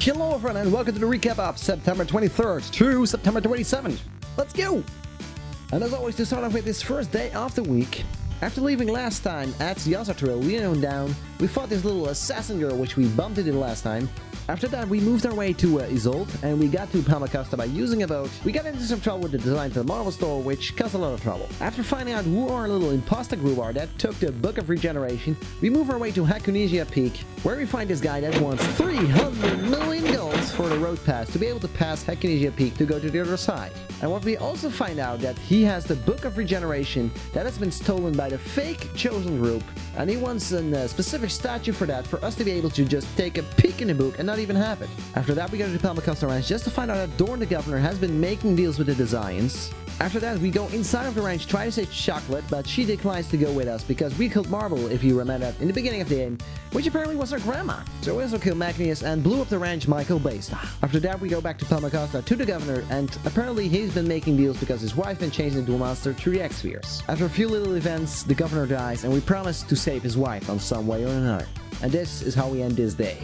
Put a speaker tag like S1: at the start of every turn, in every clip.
S1: Hello everyone and welcome to the recap of September 23rd to September 27th. Let's go! And as always, to start off with this first day of the week, after leaving last time at the Yasa Trail, we went down, we fought this little assassin girl which we bumped into last time. After that, we moved our way to Isolde, and we got to Palmacosta by using a boat. We got into some trouble with the design for the Marvel store, which caused a lot of trouble. After finding out who our little imposter group are that took the Book of Regeneration, we move our way to Hakunesia Peak, where we find this guy that wants 300 million golds for the road pass to be able to pass Hakunesia Peak to go to the other side. And what we also find out that he has the Book of Regeneration that has been stolen by the fake chosen group, and he wants a specific statue for that, for us to be able to just take a peek in the book and not even have it. After that, we go to the Palmacosta Ranch just to find out that Dorn the Governor has been making deals with the designs. After that, we go inside of the ranch, try to say Chocolate, but she declines to go with us because we killed Marble, if you remember that, in the beginning of the game, which apparently was her grandma. So we also killed Magnus and blew up the ranch Michael Basta. After that, we go back to Palmacosta to the Governor, and apparently he's been making deals because his wife been changed into a monster through the X-Spheres. After a few little events, the Governor dies, and we promise to save his wife on some way or another. And this is how we end this day.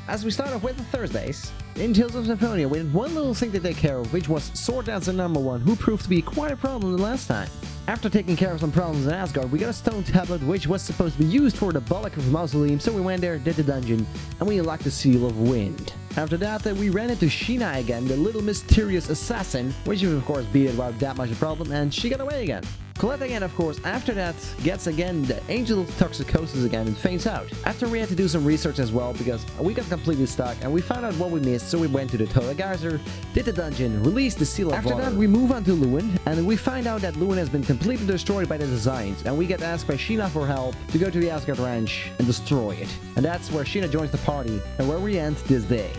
S1: As we start off with the Thursdays, in Tales of Symphonia, we had one little thing to take care of, which was Sword Dancer number 1, who proved to be quite a problem the last time. After taking care of some problems in Asgard, we got a stone tablet which was supposed to be used for the Balakr Mausoleum, so we went there, did the dungeon, and we unlocked the Seal of Wind. After that, we ran into Sheena again, the little mysterious assassin, which we of course beat it without that much of a problem, and she got away again. Colette again, of course, after that, gets again the Angel of Toxicosis again and faints out. After we had to do some research as well, because we got completely stuck and we found out what we missed, so we went to the Toda Geyser, did the dungeon, released the Seal of Water. After that, we move on to Lewin, and we find out that Lewin has been completely destroyed by the designs, and we get asked by Sheena for help to go to the Asgard Ranch and destroy it. And that's where Sheena joins the party, and where we end this day.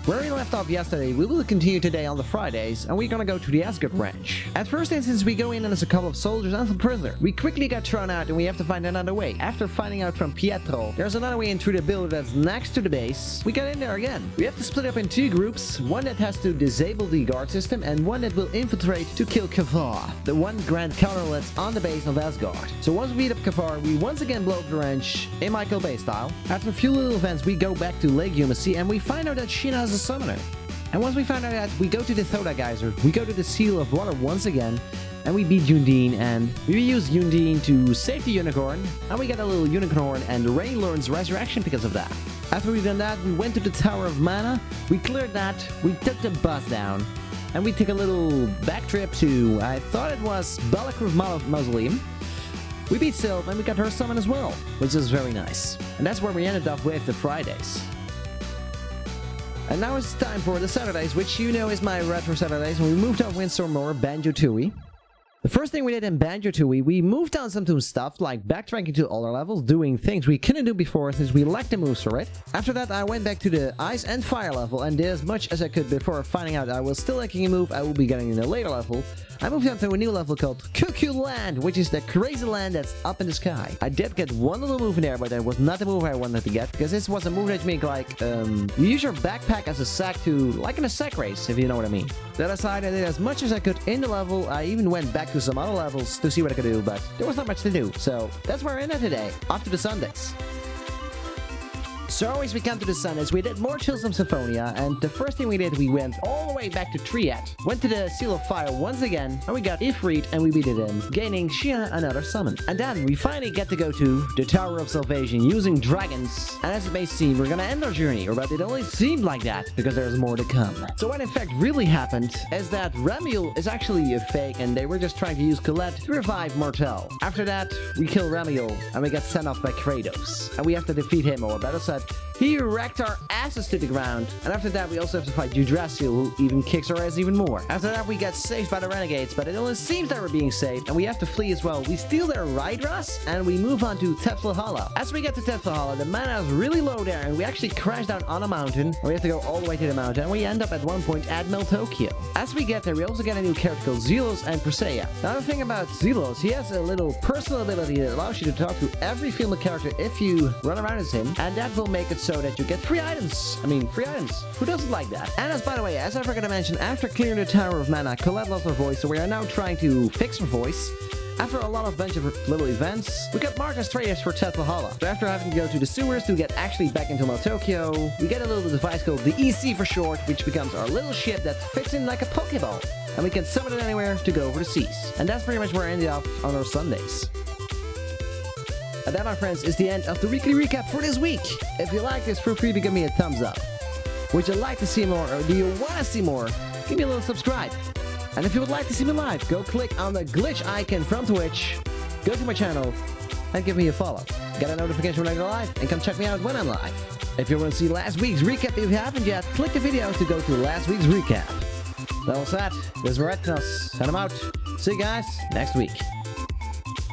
S1: Where we left off yesterday, we will continue today on the Fridays, and we're gonna go to the Asgard Ranch. At first instance, we go in as a couple of soldiers and some prisoners. We quickly got thrown out and we have to find another way. After finding out from Pietro, there's another way in through the building that's next to the base. We got in there again. We have to split up in 2 groups, one that has to disable the guard system and one that will infiltrate to kill Kavar, the one Grand Counter that's on the base of Asgard. So once we beat up Kavar, we once again blow up the ranch in Michael Bay style. After a few little events, we go back to Lake Yumasea and we find out that Sheena has a summoner. And once we found out that, we go to the Thoda Geyser, we go to the Seal of Water once again, and we beat Yundine, and we use Yundine to save the unicorn, and we get a little unicorn, and Rain learns Resurrection because of that. After we've done that, we went to the Tower of Mana, we cleared that, we took the bus down, and we took a little back trip to, I thought it was Balakr Mausoleum. We beat Sylve, and we got her summon as well, which is very nice. And that's where we ended up with the Fridays. And now it's time for the Saturdays, which you know is my Retro Saturdays, when we moved on Windsor Moor, Banjo-Tooie. The first thing we did in Banjo-Tooie, we moved on some stuff, like backtracking to other levels, doing things we couldn't do before since we lacked the moves for it. After that, I went back to the Ice and Fire level, and did as much as I could before finding out I was still lacking a move I will be getting in a later level. I moved on to a new level called Cuckoo Land, which is the crazy land that's up in the sky. I did get one little move in there, but that was not the move I wanted to get, because this was a move that you make like, you use your backpack as a sack to, like in a sack race, if you know what I mean. That aside, I did as much as I could in the level. I even went back to some other levels to see what I could do, but there was not much to do. So that's where I ended today, off to the Sundays. So as we come to the Sundays, we did more Tales of Symphonia, and the first thing we did, we went all the way back to Triad, went to the Seal of Fire once again, and we got Ifrit and we beat it in, gaining Sheena another summon. And then we finally get to go to the Tower of Salvation using dragons, and as it may seem, we're gonna end our journey, or but it only seemed like that, because there's more to come. So what in fact really happened is that Ramiel is actually a fake, and they were just trying to use Colette to revive Martel. After that, we kill Ramiel, and we get sent off by Kratos, and we have to defeat him, or better said, he wrecked our asses to the ground. And after that, we also have to fight Yggdrasil, who even kicks our ass even more. After that, we get saved by the renegades, but it only seems that we're being saved, and we have to flee as well. We steal their Rydras, and we move on to Teflahalla. As we get to Teflahalla, the mana is really low there, and we actually crash down on a mountain, and we have to go all the way to the mountain, and we end up at one point at Mel Tokyo. As we get there, we also get a new character called Zelos and Presea. Now, the thing about Zelos, he has a little personal ability that allows you to talk to every female character if you run around as him, and that will make it so that you get free items. I mean, free items. Who doesn't like that? And as by the way, as I forgot to mention, after clearing the Tower of Mana, Colette lost her voice, so we are now trying to fix her voice. After a lot of bunch of little events, we got marked as traitors for Valhalla. So after having to go to the sewers to get actually back into Tokyo, we get a little device called the EC for short, which becomes our little ship that fits in like a Pokeball. And we can summon it anywhere to go over the seas. And that's pretty much where I ended up on our Sundays. And that, my friends, is the end of the weekly recap for this week. If you like this, feel free to give me a thumbs up. Would you like to see more, or do you want to see more? Give me a little subscribe. And if you would like to see me live, go click on the glitch icon from Twitch, go to my channel, and give me a follow. Get a notification when I go live, and come check me out when I'm live. If you want to see last week's recap if you haven't yet, click the video to go to last week's recap. That was that. This is Ratkanos, and I'm out. See you guys next week.